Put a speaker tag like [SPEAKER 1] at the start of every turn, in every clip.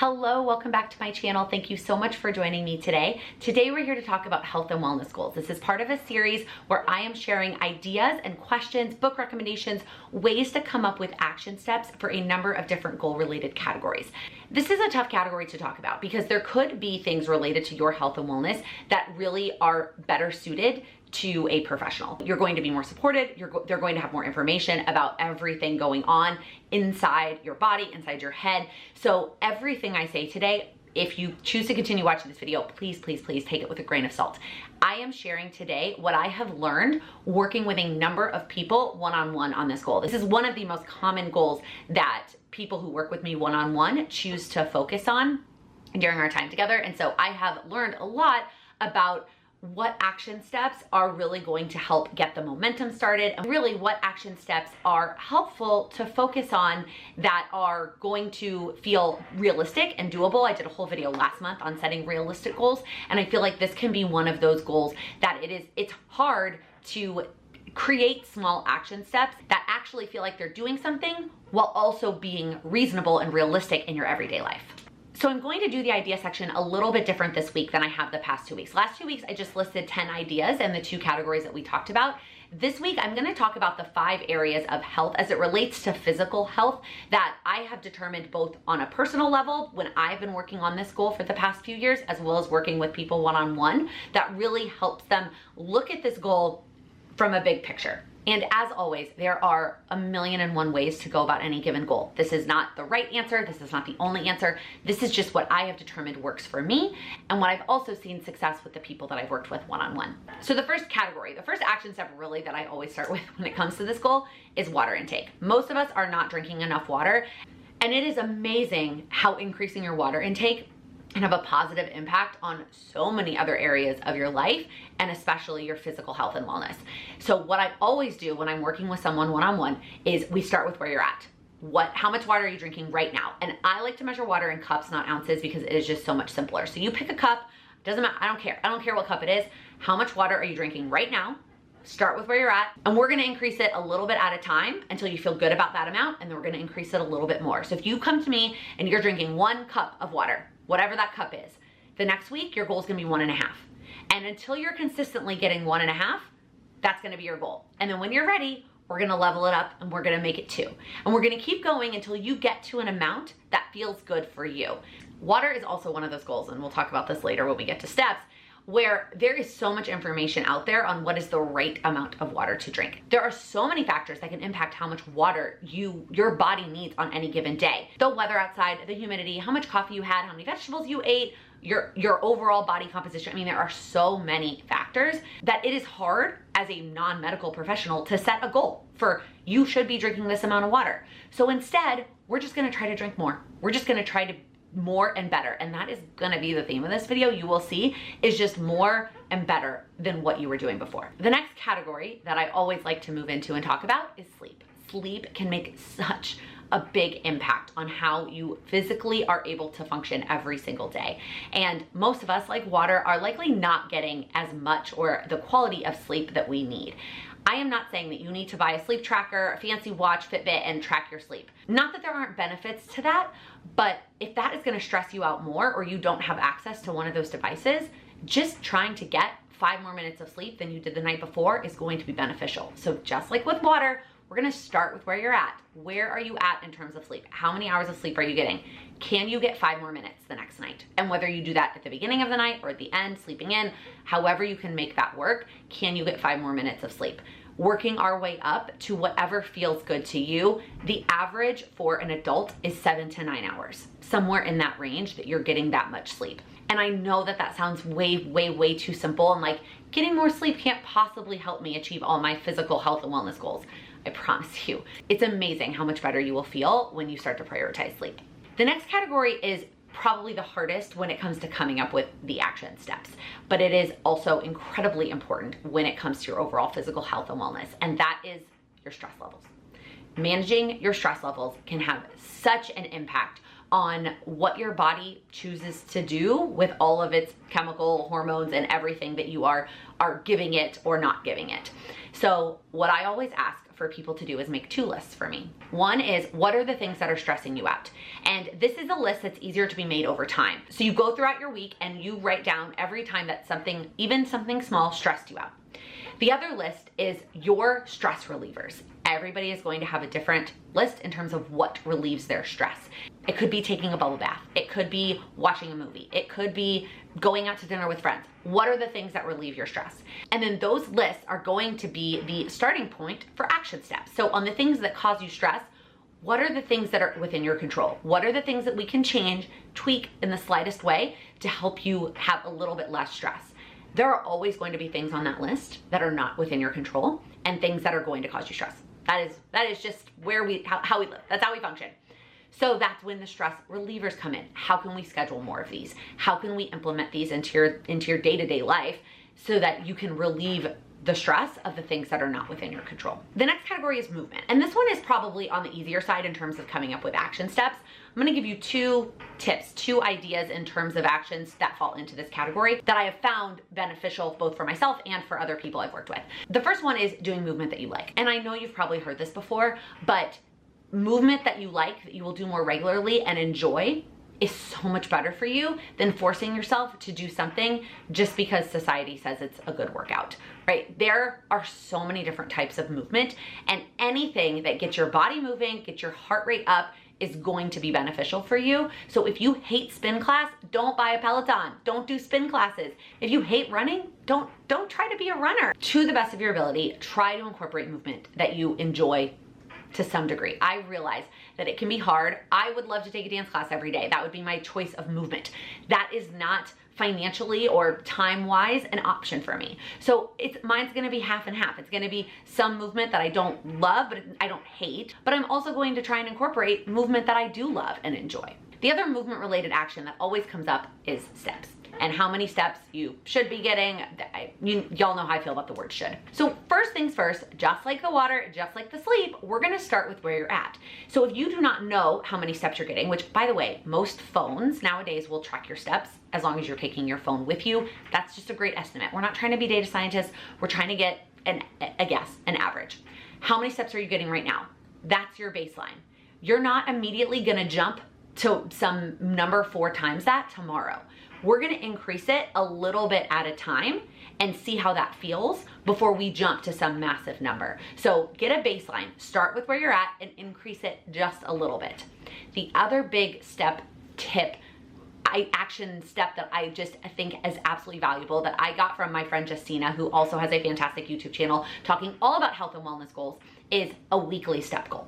[SPEAKER 1] Hello, welcome back to my channel. Thank you so much for joining me today. Today we're here to talk about health and wellness goals. This is part of a series where I am sharing ideas and questions, book recommendations, ways to come up with action steps for a number of different goal-related categories. This is a tough category to talk about because there could be things related to your health and wellness that really are better suited to a professional. You're going to be more supported, they're going to have more information about everything going on inside your body, inside your head. So everything I say today, if you choose to continue watching this video, please take it with a grain of salt. I am sharing today what I have learned working with a number of people one-on-one on this goal. This is one of the most common goals that people who work with me one-on-one choose to focus on during our time together. And so I have learned a lot about what action steps are really going to help get the momentum started, and really what action steps are helpful to focus on that are going to feel realistic and doable. I did a whole video last month on setting realistic goals, and I feel like this can be one of those goals that it's hard to create small action steps that actually feel like they're doing something while also being reasonable and realistic in your everyday life. So I'm going to do the idea section a little bit different this week than I have the past 2 weeks. Last 2 weeks, I just listed 10 ideas and the 2 categories that we talked about. This week, I'm gonna talk about the 5 areas of health as it relates to physical health that I have determined both on a personal level when I've been working on this goal for the past few years, as well as working with people one-on-one, that really helps them look at this goal from a big picture. And as always, there are a million and one ways to go about any given goal. This is not the right answer. This is not the only answer. This is just what I have determined works for me and what I've also seen success with the people that I've worked with one-on-one. So the first category, the first action step really that I always start with when it comes to this goal is water intake. Most of us are not drinking enough water, and it is amazing how increasing your water intake can have a positive impact on so many other areas of your life, and especially your physical health and wellness. So what I always do when I'm working with someone one-on-one is we start with where you're at. How much water are you drinking right now? And I like to measure water in cups, not ounces, because it is just so much simpler. So you pick a cup, doesn't matter, I don't care what cup it is. How much water are you drinking right now? Start with where you're at, and we're gonna increase it a little bit at a time until you feel good about that amount, and then we're gonna increase it a little bit more. So if you come to me and you're drinking 1 cup of water, whatever that cup is, the next week your goal is gonna be 1.5. And until you're consistently getting 1.5, that's gonna be your goal. And then when you're ready, we're gonna level it up and we're gonna make it 2. And we're gonna keep going until you get to an amount that feels good for you. Water is also one of those goals, and we'll talk about this later when we get to steps, where there is so much information out there on what is the right amount of water to drink. There are so many factors that can impact how much water your body needs on any given day. The weather outside, the humidity, how much coffee you had, how many vegetables you ate, your overall body composition. I mean, there are so many factors that it is hard as a non-medical professional to set a goal for you should be drinking this amount of water. So instead, we're just gonna try to drink more. We're just gonna try to more and better, and that is gonna be the theme of this video. You will see is just more and better than what you were doing before. The next category that I always like to move into and talk about is sleep. Sleep can make such a big impact on how you physically are able to function every single day. And most of us, like water, are likely not getting as much or the quality of sleep that we need. I am not saying that you need to buy a sleep tracker, a fancy watch, Fitbit, and track your sleep. Not that there aren't benefits to that, but if that is gonna stress you out more or you don't have access to one of those devices, just trying to get 5 more minutes of sleep than you did the night before is going to be beneficial. So just like with water, we're gonna start with where you're at. Where are you at in terms of sleep? How many hours of sleep are you getting? Can you get 5 more minutes the next night? And whether you do that at the beginning of the night or at the end, sleeping in, however you can make that work, can you get 5 more minutes of sleep? Working our way up to whatever feels good to you. The average for an adult is 7 to 9 hours, somewhere in that range that you're getting that much sleep. And I know that that sounds way too simple, and like getting more sleep can't possibly help me achieve all my physical health and wellness goals. I promise you, it's amazing how much better you will feel when you start to prioritize sleep. The next category is probably the hardest when it comes to coming up with the action steps, but it is also incredibly important when it comes to your overall physical health and wellness, and that is your stress levels. Managing your stress levels can have such an impact on what your body chooses to do with all of its chemical hormones and everything that you are giving it or not giving it. So what I always ask for for people to do is make 2 lists for me. One is, what are the things that are stressing you out? And this is a list that's easier to be made over time. So you go throughout your week and you write down every time that something, even something small, stressed you out. The other list is your stress relievers. Everybody is going to have a different list in terms of what relieves their stress. It could be taking a bubble bath. It could be watching a movie. It could be going out to dinner with friends. What are the things that relieve your stress? And then those lists are going to be the starting point for action steps. So on the things that cause you stress, what are the things that are within your control? What are the things that we can change, tweak in the slightest way to help you have a little bit less stress? There are always going to be things on that list that are not within your control and things that are going to cause you stress. That is just where how we live. That's how we function. So that's when the stress relievers come in. How can we schedule more of these? How can we implement these into your day-to-day life so that you can relieve the stress of the things that are not within your control? The next category is movement. And this one is probably on the easier side in terms of coming up with action steps. I'm gonna give you 2 tips, 2 ideas in terms of actions that fall into this category that I have found beneficial both for myself and for other people I've worked with. The first one is doing movement that you like. And I know you've probably heard this before, but movement that you like, that you will do more regularly and enjoy, is so much better for you than forcing yourself to do something just because society says it's a good workout, right? There are so many different types of movement, and anything that gets your body moving, gets your heart rate up, is going to be beneficial for you. So if you hate spin class, don't buy a Peloton. Don't do spin classes. If you hate running, don't try to be a runner. To the best of your ability, try to incorporate movement that you enjoy to some degree. I realize that it can be hard. I would love to take a dance class every day. That would be my choice of movement. That is not financially or time-wise an option for me. So mine's gonna be half and half. It's gonna be some movement that I don't love, but I don't hate, but I'm also going to try and incorporate movement that I do love and enjoy. The other movement-related action that always comes up is steps, and how many steps you should be getting. Y'all know how I feel about the word should. So first things first, just like the water, just like the sleep, we're gonna start with where you're at. So if you do not know how many steps you're getting, which by the way, most phones nowadays will track your steps as long as you're taking your phone with you. That's just a great estimate. We're not trying to be data scientists. We're trying to get a guess, an average. How many steps are you getting right now? That's your baseline. You're not immediately gonna jump to some number 4 times that tomorrow. We're gonna increase it a little bit at a time and see how that feels before we jump to some massive number. So get a baseline, start with where you're at and increase it just a little bit. The other big action step that I just think is absolutely valuable that I got from my friend Justina, who also has a fantastic YouTube channel talking all about health and wellness goals, is a weekly step goal.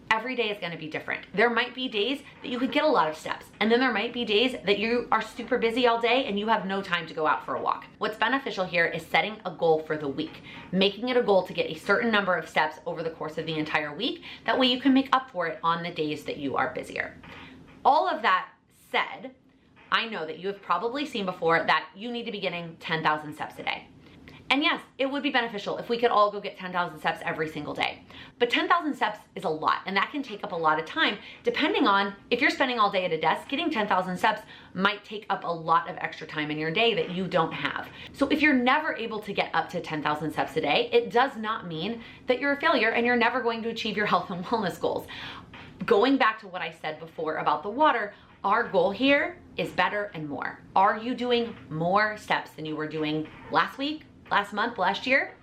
[SPEAKER 1] Every day is gonna be different. There might be days that you could get a lot of steps, and then there might be days that you are super busy all day and you have no time to go out for a walk. What's beneficial here is setting a goal for the week, making it a goal to get a certain number of steps over the course of the entire week. That way you can make up for it on the days that you are busier. All of that said, I know that you have probably seen before that you need to be getting 10,000 steps a day. And yes, it would be beneficial if we could all go get 10,000 steps every single day. But 10,000 steps is a lot, and that can take up a lot of time. Depending on if you're spending all day at a desk, getting 10,000 steps might take up a lot of extra time in your day that you don't have. So if you're never able to get up to 10,000 steps a day, it does not mean that you're a failure and you're never going to achieve your health and wellness goals. Going back to what I said before about the water, our goal here is better and more. Are you doing more steps than you were doing last week, last month, last year?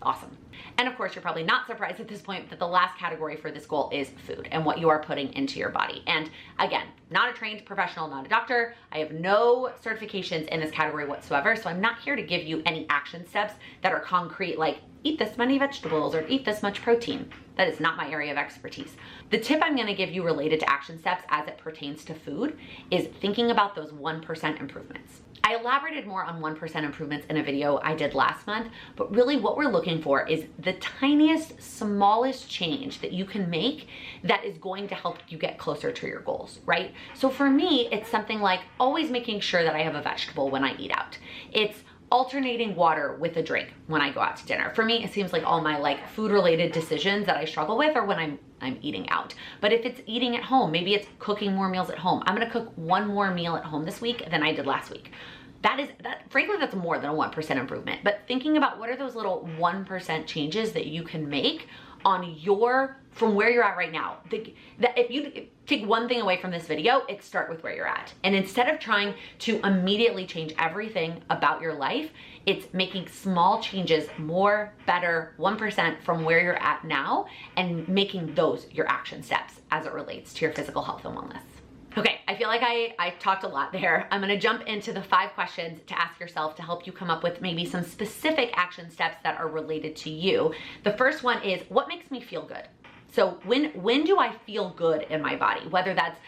[SPEAKER 1] Awesome. And of course, you're probably not surprised at this point that the last category for this goal is food and what you are putting into your body. And again, not a trained professional, not a doctor. I have no certifications in this category whatsoever. So I'm not here to give you any action steps that are concrete, like eat this many vegetables or eat this much protein. That is not my area of expertise. The tip I'm gonna give you related to action steps as it pertains to food is thinking about those 1% improvements. I elaborated more on 1% improvements in a video I did last month, but really what we're looking for is the tiniest, smallest change that you can make that is going to help you get closer to your goals, right? So for me, it's something like always making sure that I have a vegetable when I eat out. It's alternating water with a drink when I go out to dinner. For me, it seems like all my food related decisions that I struggle with are when I'm eating out. But if it's eating at home, maybe it's cooking more meals at home. I'm gonna cook one more meal at home this week than I did last week. Frankly, that's more than a 1% improvement. But thinking about what are those little 1% changes that you can make from where you're at right now. That if you take one thing away from this video, it's start with where you're at. And instead of trying to immediately change everything about your life, it's making small changes more, better, 1% from where you're at now, and making those your action steps as it relates to your physical health and wellness. Okay, I feel like I talked a lot there. I'm gonna jump into the 5 questions to ask yourself to help you come up with maybe some specific action steps that are related to you. The first one is, what makes me feel good? So when do I feel good in my body? Whether that's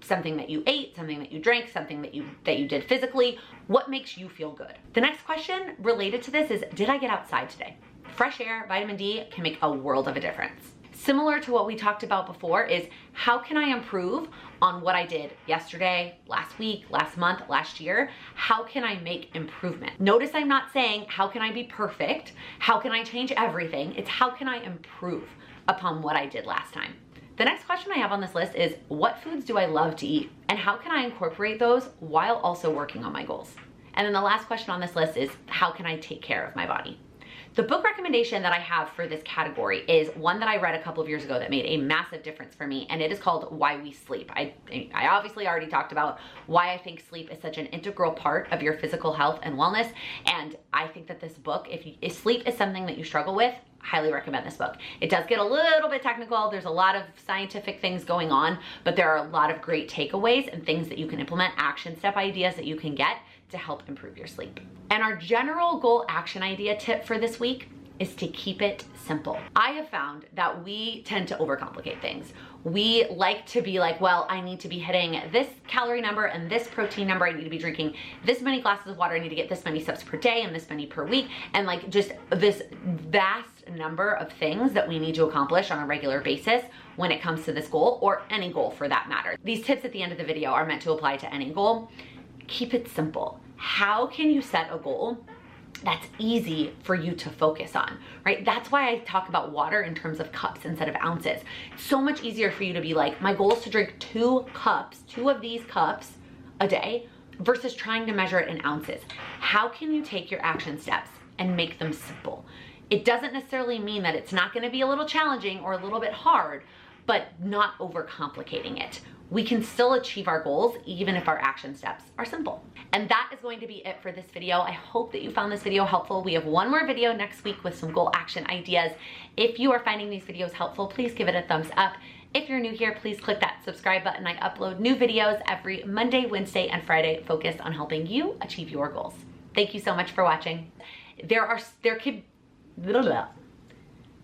[SPEAKER 1] something that you ate, something that you drank, something that you did physically, what makes you feel good? The next question related to this is, did I get outside today? Fresh air, vitamin D can make a world of a difference. Similar to what we talked about before is, how can I improve on what I did yesterday, last week, last month, last year? How can I make improvement? Notice I'm not saying, how can I be perfect? How can I change everything? It's how can I improve upon what I did last time? The next question I have on this list is, what foods do I love to eat? And how can I incorporate those while also working on my goals? And then the last question on this list is, how can I take care of my body? The book recommendation that I have for this category is one that I read a couple of years ago that made a massive difference for me, and it is called Why We Sleep. I obviously already talked about why I think sleep is such an integral part of your physical health and wellness, and I think that this book, if sleep is something that you struggle with, highly recommend this book. It does get a little bit technical. There's a lot of scientific things going on, but there are a lot of great takeaways and things that you can implement, action step ideas that you can get to help improve your sleep. And our general goal action idea tip for this week is to keep it simple. I have found that we tend to overcomplicate things. We like to be like, well, I need to be hitting this calorie number and this protein number. I need to be drinking this many glasses of water. I need to get this many steps per day and this many per week. And like just this vast number of things that we need to accomplish on a regular basis when it comes to this goal, or any goal for that matter. These tips at the end of the video are meant to apply to any goal. Keep it simple. How can you set a goal that's easy for you to focus on, right? That's why I talk about water in terms of cups instead of ounces. It's so much easier for you to be like, my goal is to drink 2 of these cups a day, versus trying to measure it in ounces. How can you take your action steps and make them simple? It doesn't necessarily mean that it's not gonna be a little challenging or a little bit hard, but not overcomplicating it. We can still achieve our goals even if our action steps are simple. And that is going to be it for this video. I hope that you found this video helpful. We have one more video next week with some goal action ideas. If you are finding these videos helpful, please give it a thumbs up. If you're new here, please click that subscribe button. I upload new videos every Monday, Wednesday, and Friday focused on helping you achieve your goals. Thank you so much for watching.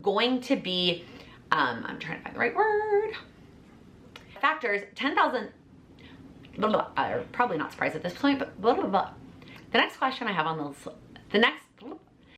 [SPEAKER 1] Going to be, I'm trying to find the right word. Factors, 10,000, are probably not surprised at this point, but blah, blah, blah. The next question I have on the next